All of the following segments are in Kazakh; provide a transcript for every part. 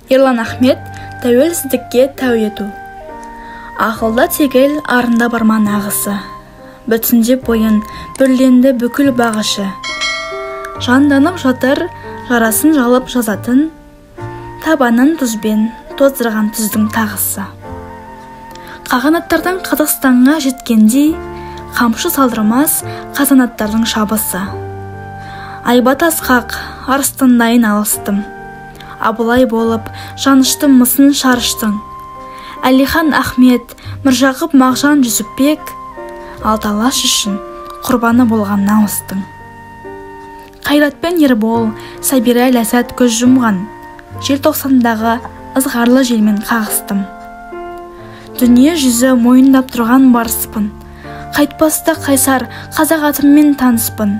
Ерлан Ахмет тәуелсіздікке тәу ету. Ақылда тегіл, арында барман ағысы. Бүтіндеп бойын бүрленді бүкіл бағышы. Жанданып жатыр, жарасын жалып жазатын, табанын тұзбен тоздырған тұздың тағысы. Қағанаттардан Қазақстанға жеткендей, қамшы салдырмас қазанаттардың шабысы. Айбат асқақ, арыстандайын алыстым. Абылай болып, жаныштым мысын шарыштың. Әлихан Ахмет, Міржақып Мағжан Жүсіпбек, алталаш үшін құрбаны болған намыстың. Қайратпен Ербол, Сабира Ләззат көз жұмған, желтоқсандағы ызғарлы желмен қағыстым. Дүние жүзі мойындап тұрған барыспын, қайтпаста қайсар қазақ атыммен таныспын.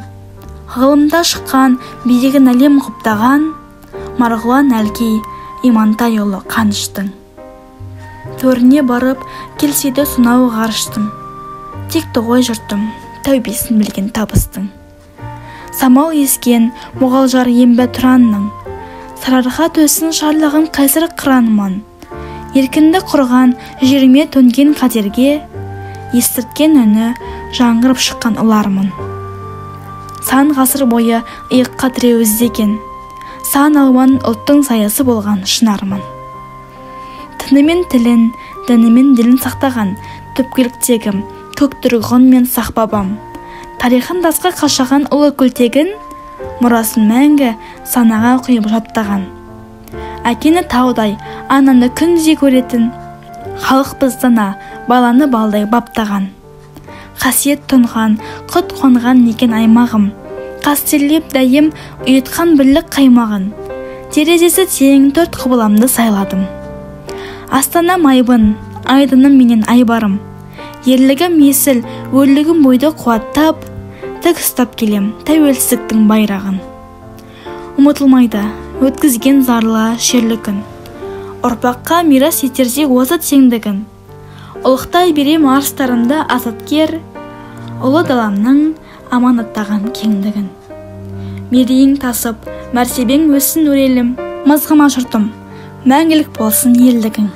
Ғылымда шыққан, биігін әлем құптаған, Марғұлан Әлкей, Имантайұлы Қаныштың. Төріне барып, келседі сонау ғарыштың. Текті ғой жұрттым, тәубесін білген табыстың. Самал ескен, мұғалжар ембі тұранның. Сарарға төсін шарлығын қайсыр қыранман. Еркінді құрған, жеріме төнген қатерге, естірткен үні жаңғырып шыққан ұлармын. Сан ғасыр бойы иыққа тіреу іздеген, сан алуан ұлттың саясы болған шынармын. Тінімен тілін, дінімен ділін сақтаған түпкіліктегім, көк тұрғын мен сақ бабам. Тарихын тасқа қашаған ұлы күлтегін, мұрасын мәңгі санаға құйып жаттаған. Әкені таудай, ананы күндей көретін, халық біздана баланы балдай баптаған. Қасиет тұнған, құт қонған екен аймағым, қастерлеп дәйім ұйытқан бірлік қаймағын. Терезесі тең төрт құбыламды сайладым. Астана майбын, айдыным менен айбарым. Ерлігім есіл, өрлігім бойды қуаттап, тік ұстап келем тәуелсіздіктің байрағын. Ұмытылмайды, өткізген зарлы шерлі күн. Ұрпаққа мирас етерде осы теңдігін. Ұлықтай берем арыстарында азаткер, ұлы даламның аманаттаған кеңдігін. Мерейің тасып, мәртебең өсін өрелім, мызғыма жұртым, мәңгілік болсын елдігің.